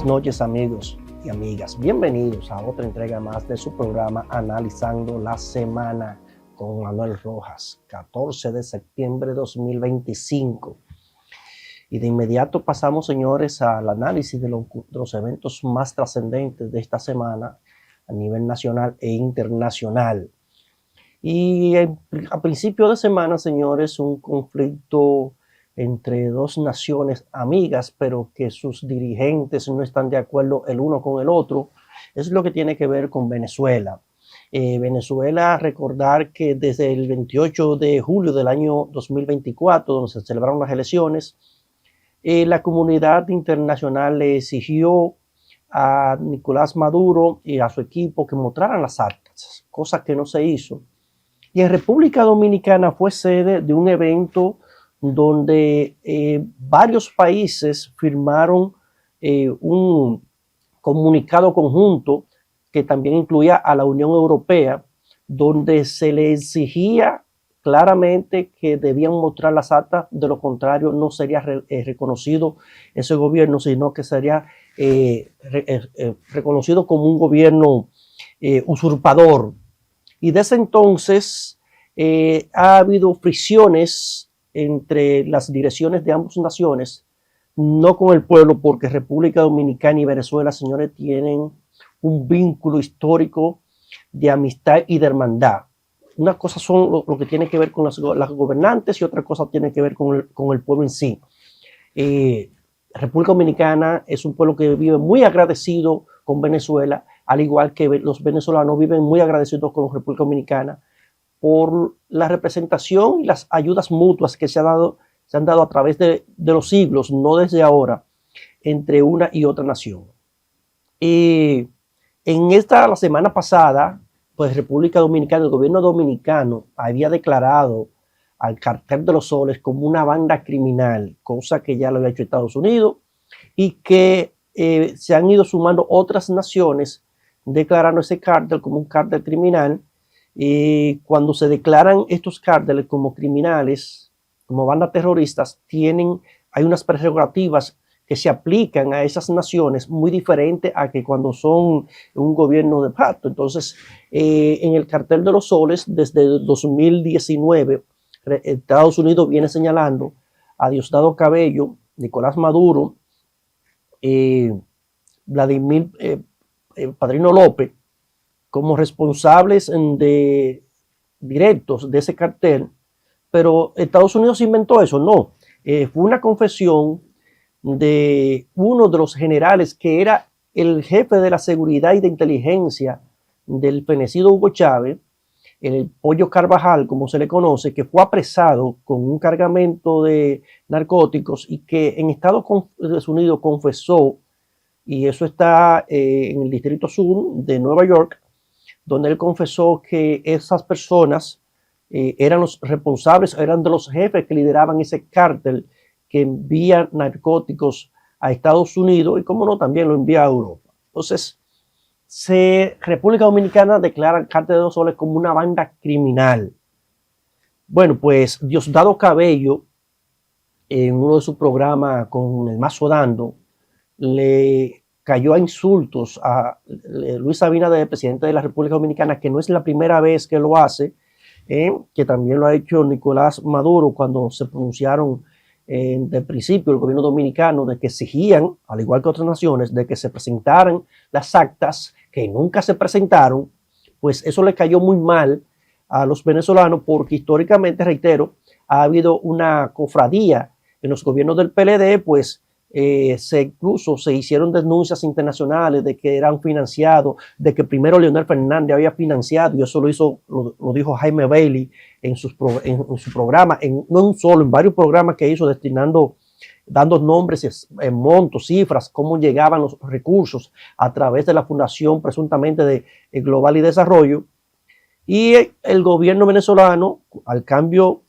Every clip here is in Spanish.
noches, amigos y amigas. Bienvenidos a otra entrega más de su programa Analizando la Semana con Manuel Rojas, 14 de septiembre de 2025. Y de inmediato pasamos, señores, al análisis de los eventos más trascendentes de esta semana a nivel nacional e internacional. Y a principio de semana, señores, un conflicto entre dos naciones amigas, pero que sus dirigentes no están de acuerdo el uno con el otro, es lo que tiene que ver con Venezuela. Venezuela, recordar que desde el 28 de julio del año 2024, donde se celebraron las elecciones, la comunidad internacional le exigió a Nicolás Maduro y a su equipo que mostraran las actas, cosa que no se hizo. Y en República Dominicana fue sede de un evento donde varios países firmaron un comunicado conjunto que también incluía a la Unión Europea, donde se le exigía claramente que debían mostrar las actas, de lo contrario no sería reconocido ese gobierno, sino que sería reconocido como un gobierno usurpador. Y desde entonces ha habido fricciones entre las direcciones de ambas naciones, no con el pueblo, porque República Dominicana y Venezuela, señores, tienen un vínculo histórico de amistad y de hermandad. Una cosa son lo que tiene que ver con las gobernantes y otra cosa tiene que ver con el pueblo en sí. República Dominicana es un pueblo que vive muy agradecido con Venezuela, al igual que los venezolanos viven muy agradecidos con República Dominicana por la representación y las ayudas mutuas que se han dado a través de los siglos, no desde ahora, entre una y otra nación. En la semana pasada, pues República Dominicana, el gobierno dominicano había declarado al Cartel de los Soles como una banda criminal, cosa que ya lo había hecho Estados Unidos, y que se han ido sumando otras naciones declarando ese cártel como un cártel criminal. Cuando se declaran estos cárteles como criminales, como bandas terroristas, hay unas prerrogativas que se aplican a esas naciones muy diferentes a que cuando son un gobierno de facto. Entonces, en el Cartel de los Soles, desde 2019, Estados Unidos viene señalando a Diosdado Cabello, Nicolás Maduro, Vladimir Padrino López, como responsables directos de ese cartel, pero Estados Unidos inventó eso, no. Fue una confesión de uno de los generales que era el jefe de la seguridad y de inteligencia del fenecido Hugo Chávez, el Pollo Carvajal, como se le conoce, que fue apresado con un cargamento de narcóticos y que en Estados Unidos confesó, y eso está en el Distrito Sur de Nueva York, donde él confesó que esas personas eran los responsables, eran de los jefes que lideraban ese cártel que envía narcóticos a Estados Unidos y, como no, también lo envía a Europa. Entonces, República Dominicana declara el Cártel de los Soles como una banda criminal. Bueno, pues Diosdado Cabello, en uno de sus programas con el Mazo Dando, le cayó a insultos a Luis Abinader, el presidente de la República Dominicana, que no es la primera vez que lo hace, que también lo ha hecho Nicolás Maduro cuando se pronunciaron de principio el gobierno dominicano de que exigían, al igual que otras naciones, de que se presentaran las actas que nunca se presentaron. Pues eso le cayó muy mal a los venezolanos porque históricamente, reitero, ha habido una cofradía en los gobiernos del PLD, pues incluso se hicieron denuncias internacionales de que eran financiados, de que primero Leonel Fernández había financiado, y eso lo dijo Jaime Bailey en su programa, no en solo, en varios programas que hizo dando nombres, montos, cifras, cómo llegaban los recursos a través de la fundación presuntamente de Global y Desarrollo. Y el gobierno venezolano, al cambio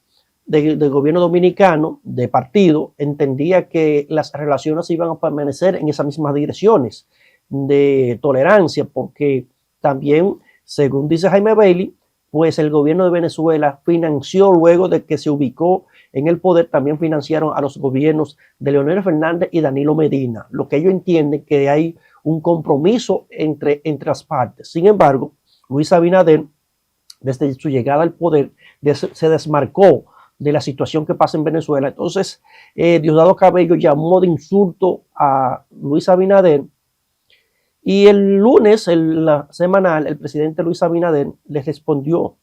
del gobierno dominicano, de partido, entendía que las relaciones iban a permanecer en esas mismas direcciones de tolerancia, porque también, según dice Jaime Bailey, pues el gobierno de Venezuela financió luego de que se ubicó en el poder también financiaron a los gobiernos de Leonel Fernández y Danilo Medina, lo que ellos entienden que hay un compromiso entre las partes. Sin embargo, Luis Abinader, desde su llegada al poder, se desmarcó de la situación que pasa en Venezuela. Entonces, Diosdado Cabello llamó de insulto a Luis Abinader, y el lunes, en la semanal, el presidente Luis Abinader les respondió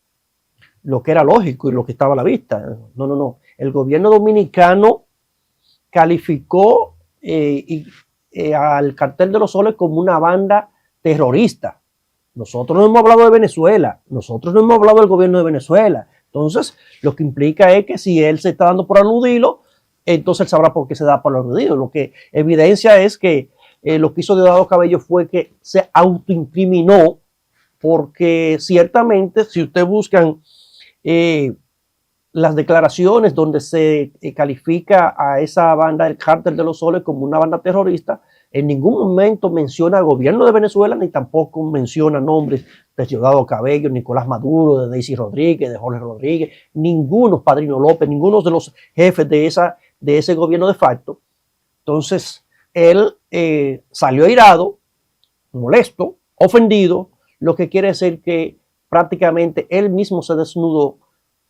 lo que era lógico y lo que estaba a la vista. No. El gobierno dominicano calificó al Cartel de los Soles como una banda terrorista. Nosotros no hemos hablado de Venezuela, nosotros no hemos hablado del gobierno de Venezuela. Entonces, lo que implica es que si él se está dando por aludido, entonces él sabrá por qué se da por aludido. Lo que evidencia es que lo que hizo Diosdado Cabello fue que se autoincriminó, porque ciertamente, si ustedes buscan las declaraciones donde se califica a esa banda del Cártel de los Soles como una banda terrorista, en ningún momento menciona al gobierno de Venezuela, ni tampoco menciona nombres de Diosdado Cabello, Nicolás Maduro, de Daisy Rodríguez, de Jorge Rodríguez, ninguno, Padrino López, ninguno de los jefes de ese gobierno de facto. Entonces, él salió airado, molesto, ofendido, lo que quiere decir que prácticamente él mismo se desnudó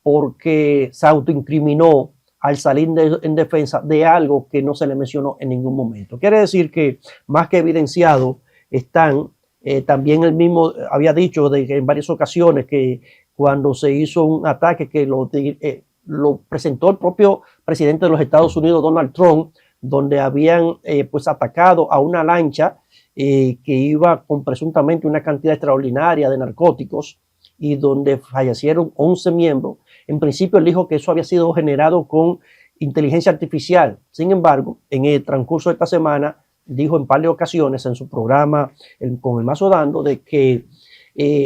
porque se autoincriminó al salir en defensa de algo que no se le mencionó en ningún momento. Quiere decir que más que evidenciado están, también él mismo había dicho en varias ocasiones que cuando se hizo un ataque que lo presentó el propio presidente de los Estados Unidos, Donald Trump, donde habían pues atacado a una lancha que iba con presuntamente una cantidad extraordinaria de narcóticos y donde fallecieron 11 miembros. En principio él dijo que eso había sido generado con inteligencia artificial. Sin embargo, en el transcurso de esta semana dijo en par de ocasiones en su programa con el Mazo Dando de que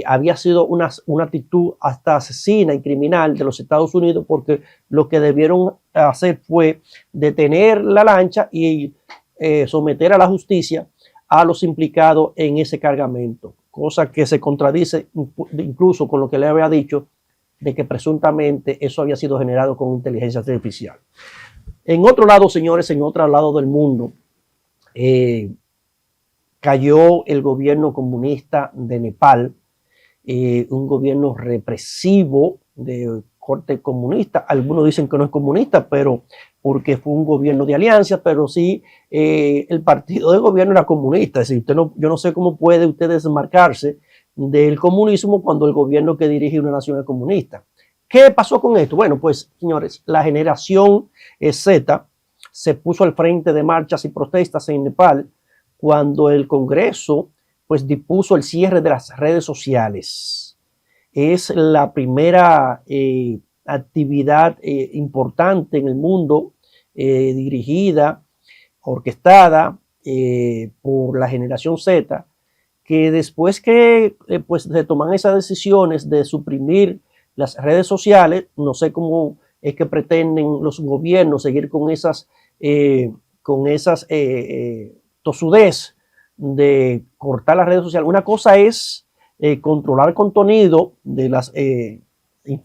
había sido una actitud hasta asesina y criminal de los Estados Unidos, porque lo que debieron hacer fue detener la lancha y someter a la justicia a los implicados en ese cargamento, cosa que se contradice incluso con lo que le había dicho de que presuntamente eso había sido generado con inteligencia artificial. En otro lado, señores, en otro lado del mundo, cayó el gobierno comunista de Nepal, un gobierno represivo de corte comunista. Algunos dicen que no es comunista, pero porque fue un gobierno de alianza, pero sí el partido de gobierno era comunista. Es decir, yo no sé cómo puede usted desmarcarse del comunismo cuando el gobierno que dirige una nación es comunista. ¿Qué pasó con esto? Bueno, pues, señores, la generación Z se puso al frente de marchas y protestas en Nepal cuando el Congreso pues dispuso el cierre de las redes sociales. Es la primera actividad importante en el mundo dirigida, orquestada por la generación Z, que después que pues se toman esas decisiones de suprimir las redes sociales, no sé cómo es que pretenden los gobiernos seguir con esas tosudez de cortar las redes sociales. Una cosa es controlar el contenido de las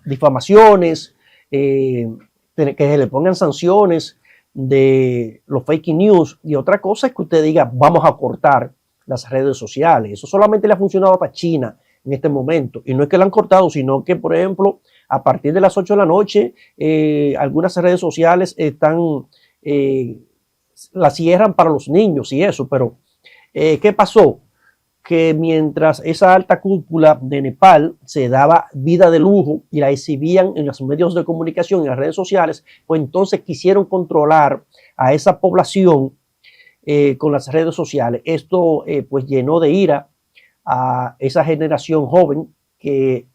difamaciones, que se le pongan sanciones de los fake news, y otra cosa es que usted diga vamos a cortar las redes sociales. Eso solamente le ha funcionado para China en este momento, y no es que la han cortado, sino que, por ejemplo, a partir de las 8 de la noche algunas redes sociales las cierran para los niños y eso. Pero ¿qué pasó? Que mientras esa alta cúpula de Nepal se daba vida de lujo y la exhibían en los medios de comunicación y en las redes sociales, pues entonces quisieron controlar a esa población con las redes sociales. Esto pues llenó de ira a esa generación joven que,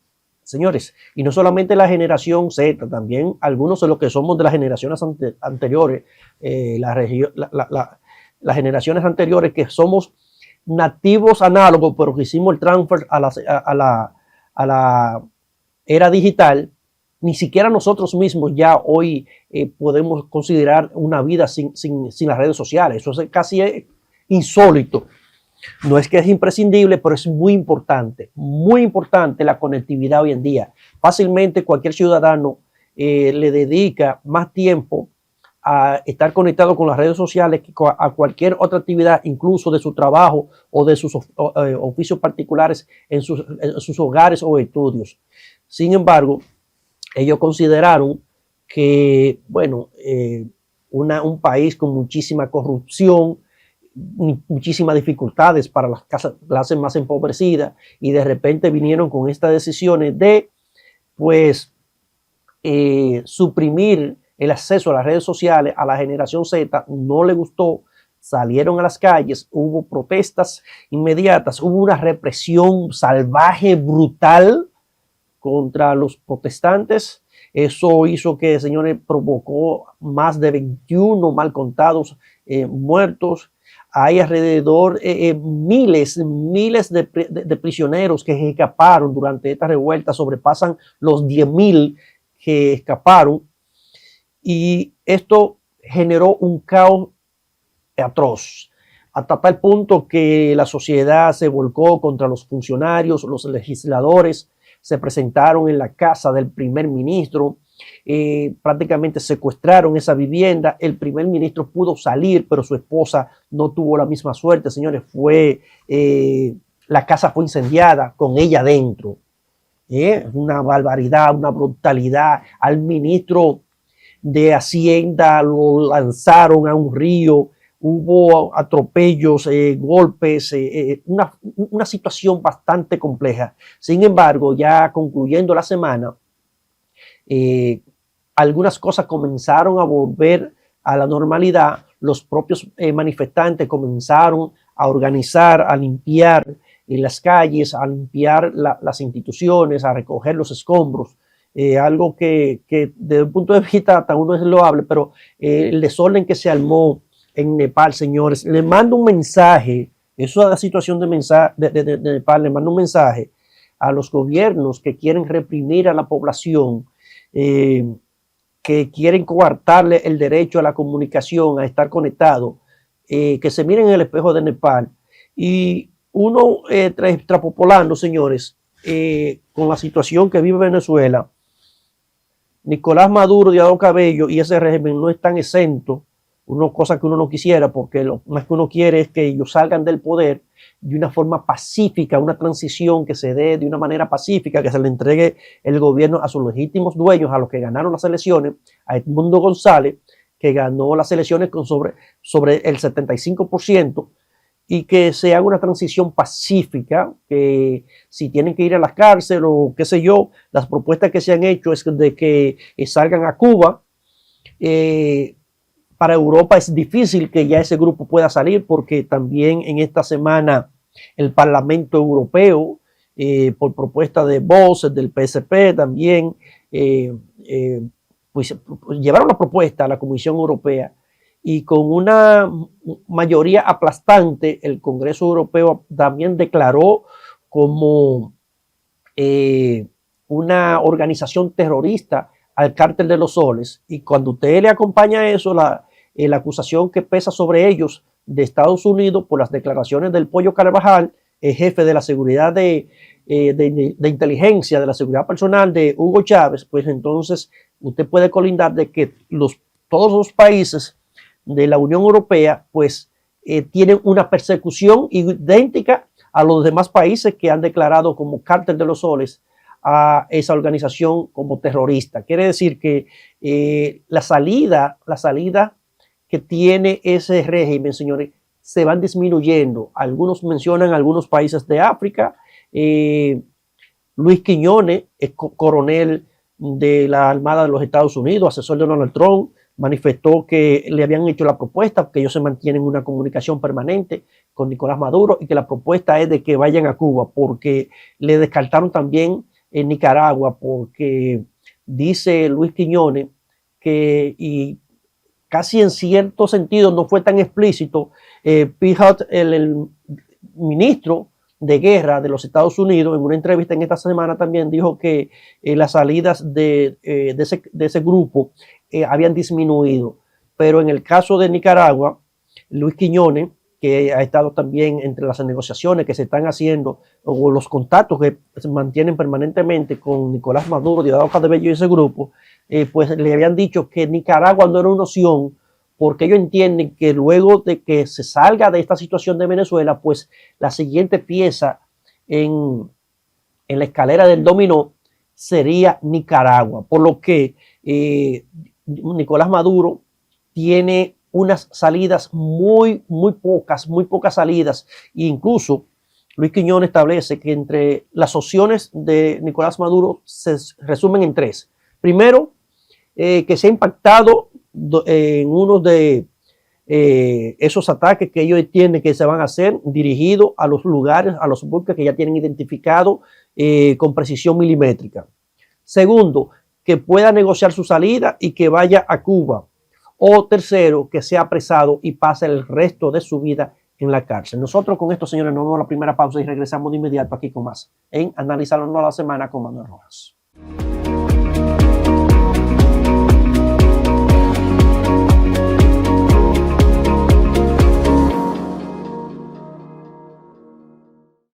señores, y no solamente la generación Z, también algunos de los que somos de las generaciones anteriores, las generaciones anteriores que somos nativos análogos, pero que hicimos el transfer a la era digital. Ni siquiera nosotros mismos ya hoy podemos considerar una vida sin las redes sociales. Eso es casi insólito. No es que es imprescindible, pero es muy importante la conectividad hoy en día. Fácilmente cualquier ciudadano le dedica más tiempo a estar conectado con las redes sociales que a cualquier otra actividad, incluso de su trabajo o de sus oficios particulares en sus hogares o estudios. Sin embargo, ellos consideraron que, bueno, un país con muchísima corrupción, muchísimas dificultades para las clases más empobrecidas, y de repente vinieron con estas decisiones de, pues, suprimir el acceso a las redes sociales a la generación Z. No le gustó, salieron a las calles, hubo protestas inmediatas, hubo una represión salvaje, brutal contra los protestantes. Eso hizo que, señores, provocó más de 21 mal contados muertos. Hay alrededor miles de prisioneros que escaparon durante esta revuelta, sobrepasan los 10,000 que escaparon, y esto generó un caos atroz, hasta tal punto que la sociedad se volcó contra los funcionarios, los legisladores se presentaron en la casa del primer ministro, prácticamente secuestraron esa vivienda. El primer ministro pudo salir, pero su esposa no tuvo la misma suerte, señores. La casa fue incendiada con ella dentro. Una barbaridad, una brutalidad. Al ministro de Hacienda lo lanzaron a un río, hubo atropellos, golpes, una situación bastante compleja. Sin embargo, ya concluyendo la semana, algunas cosas comenzaron a volver a la normalidad. Los propios manifestantes comenzaron a organizar, a limpiar en las calles, a limpiar las instituciones, a recoger los escombros. Algo que desde el punto de vista hasta uno es loable, pero el desorden que se armó en Nepal, señores, le mando un mensaje, eso es la situación de Nepal, le mando un mensaje a los gobiernos que quieren reprimir a la población, que quieren coartarle el derecho a la comunicación, a estar conectado, que se miren en el espejo de Nepal. Y uno extrapolando, señores, con la situación que vive Venezuela, Nicolás Maduro, Diosdado Cabello y ese régimen no están exentos, una cosa que uno no quisiera, porque lo más que uno quiere es que ellos salgan del poder de una forma pacífica, una transición que se dé de una manera pacífica, que se le entregue el gobierno a sus legítimos dueños, a los que ganaron las elecciones, a Edmundo González, que ganó las elecciones con sobre el 75%, y que se haga una transición pacífica, que si tienen que ir a la cárcel o qué sé yo, las propuestas que se han hecho es de que salgan a Cuba. Para Europa es difícil que ya ese grupo pueda salir, porque también en esta semana el Parlamento Europeo, por propuesta de Vox, del PSP también, pues llevaron la propuesta a la Comisión Europea, y con una mayoría aplastante el Congreso Europeo también declaró como una organización terrorista al Cártel de los Soles. Y cuando usted le acompaña a eso, la acusación que pesa sobre ellos de Estados Unidos por las declaraciones del Pollo Carvajal, jefe de la seguridad de inteligencia, de la seguridad personal de Hugo Chávez, pues entonces usted puede colindar de que todos los países de la Unión Europea pues tienen una persecución idéntica a los demás países que han declarado como Cártel de los Soles a esa organización como terrorista. Quiere decir que la salida que tiene ese régimen, señores, se van disminuyendo. Algunos mencionan algunos países de África. Luis Quiñones, coronel de la Armada de los Estados Unidos, asesor de Donald Trump, manifestó que le habían hecho la propuesta, que ellos se mantienen en una comunicación permanente con Nicolás Maduro, y que la propuesta es de que vayan a Cuba, porque le descartaron también en Nicaragua, porque dice Luis Quiñones que, y casi en cierto sentido no fue tan explícito, Pijot, el ministro de guerra de los Estados Unidos, en una entrevista en esta semana también dijo que las salidas de ese grupo habían disminuido. Pero en el caso de Nicaragua, Luis Quiñones, que ha estado también entre las negociaciones que se están haciendo o los contactos que se mantienen permanentemente con Nicolás Maduro, Diosdado Cabello y ese grupo, pues le habían dicho que Nicaragua no era una opción, porque ellos entienden que luego de que se salga de esta situación de Venezuela, pues la siguiente pieza en la escalera del dominó sería Nicaragua, por lo que Nicolás Maduro tiene unas salidas muy pocas salidas, e incluso Luis Quiñones establece que entre las opciones de Nicolás Maduro se resumen en tres. Primero, que se ha impactado en uno de esos ataques que ellos entienden que se van a hacer dirigidos a los lugares, a los buques que ya tienen identificado con precisión milimétrica. Segundo, que pueda negociar su salida y que vaya a Cuba. O tercero, que sea apresado y pase el resto de su vida en la cárcel. Nosotros con esto, señores, nos vamos a la primera pausa y regresamos de inmediato aquí con más en Analizando la Semana con Manuel Rojas.